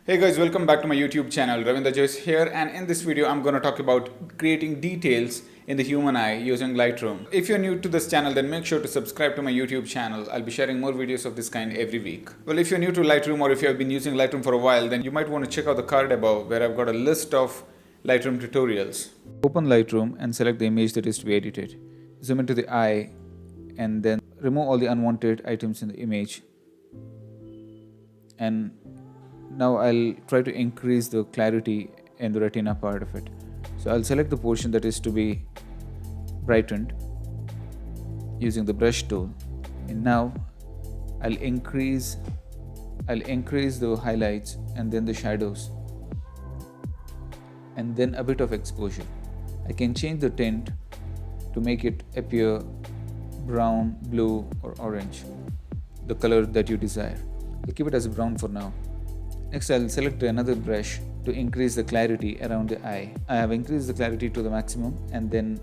Hey guys, welcome back to my YouTube channel. Ravindra Joisa here, and in this video I'm going to talk about creating details in the human eye using Lightroom. If you're new to this channel, then make sure to subscribe to my YouTube channel. I'll be sharing more videos of this kind every week. Well, if you're new to Lightroom or if you have been using Lightroom for a while, then you might want to check out the card above where I've got a list of Lightroom tutorials. Open Lightroom and select the image that is to be edited. Zoom into the eye and then remove all the unwanted items in the image. And now I'll try to increase the clarity in the retina part of it. So I'll select the portion that is to be brightened using the brush tool, and now I'll increase the highlights and then the shadows and then a bit of exposure. I can change the tint to make it appear brown, blue or orange, the color that you desire. I'll keep it as brown for now. Next, I'll select another brush to increase the clarity around the eye. I have increased the clarity to the maximum, and then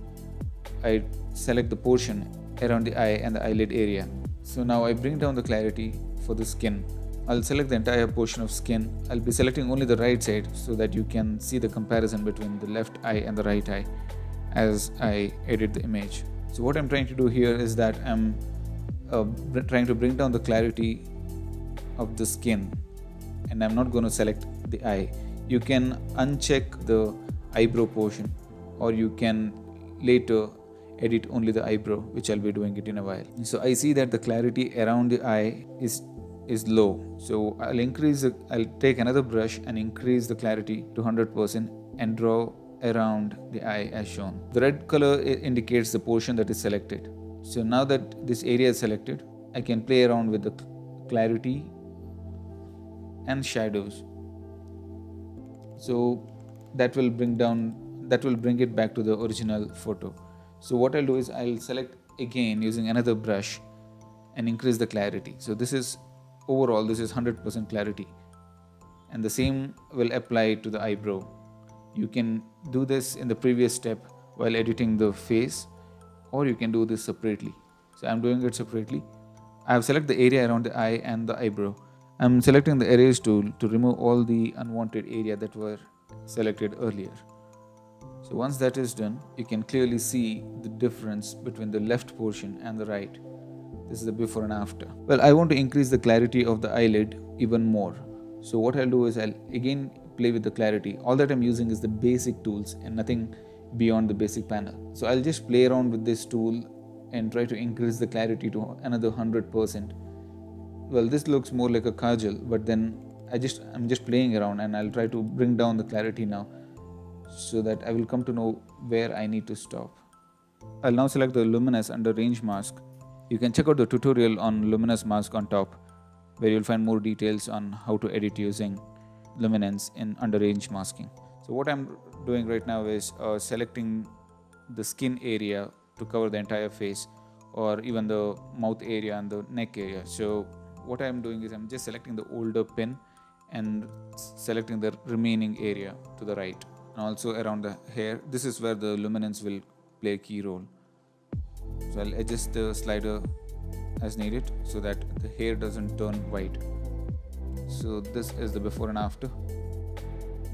I select the portion around the eye and the eyelid area. So now I bring down the clarity for the skin. I'll select the entire portion of skin. I'll be selecting only the right side so that you can see the comparison between the left eye and the right eye as I edit the image. So what I'm trying to do here is that I'm trying to bring down the clarity of the skin, and I'm not going to select the eye. You can uncheck the eyebrow portion, or you can later edit only the eyebrow, which I'll be doing it in a while. So I see that the clarity around the eye is low. So I'll take another brush and increase the clarity to 100% and draw around the eye as shown. The red color indicates the portion that is selected. So now that this area is selected, I can play around with the clarity and shadows, so that will bring it back to the original photo. So what I'll do is I'll select again using another brush and increase the clarity. So this is 100% clarity, and the same will apply to the eyebrow. You can do this in the previous step while editing the face, or you can do this separately. So I'm doing it separately. I have selected the area around the eye and the eyebrow. I'm selecting the erase tool to remove all the unwanted area that were selected earlier. So once that is done, you can clearly see the difference between the left portion and the right. This is the before and after. Well, I want to increase the clarity of the eyelid even more. So what I'll do is I'll again play with the clarity. All that I'm using is the basic tools and nothing beyond the basic panel. So I'll just play around with this tool and try to increase the clarity to another 100%. Well, this looks more like a kajal, but then I'm just playing around, and I'll try to bring down the clarity now so that I will come to know where I need to stop. I'll now select the luminous under range mask. You can check out the tutorial on luminous mask on top, where you'll find more details on how to edit using luminance in under range masking. So what I'm doing right now is selecting the skin area to cover the entire face, or even the mouth area and the neck area. So what I'm doing is I'm just selecting the older pin and selecting the remaining area to the right, and also around the hair. This is where the luminance will play a key role. So I'll adjust the slider as needed so that the hair doesn't turn white. So this is the before and after.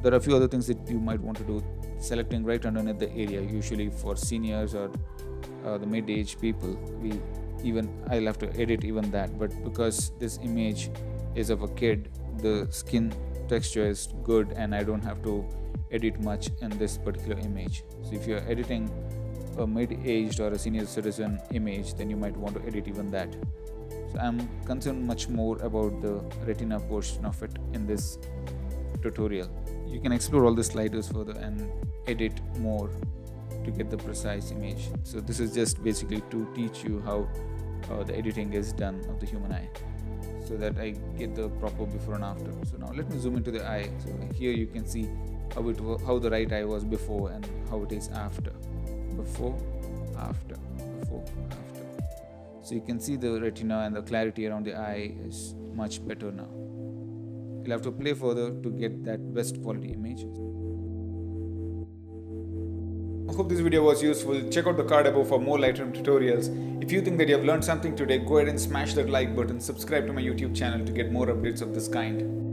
There are a few other things that you might want to do. Selecting right underneath the area, usually for seniors or the mid-aged people, I'll have to edit even that, but because this image is of a kid, the skin texture is good and I don't have to edit much in this particular image. So if you're editing a mid-aged or a senior citizen image, then you might want to edit even that. So I'm concerned much more about the retina portion of it in this tutorial. You can explore all the sliders further and edit more to get the precise image. So this is just basically to teach you how the editing is done of the human eye, so that I get the proper before and after. So now let me zoom into the eye. So here you can see how the right eye was before and how it is after. Before, after, before, after. So you can see the retina and the clarity around the eye is much better now. You'll have to play further to get that best quality image. I hope this video was useful. Check out the card above for more Lightroom tutorials. If you think that you have learned something today, go ahead and smash that like button, subscribe to my YouTube channel to get more updates of this kind.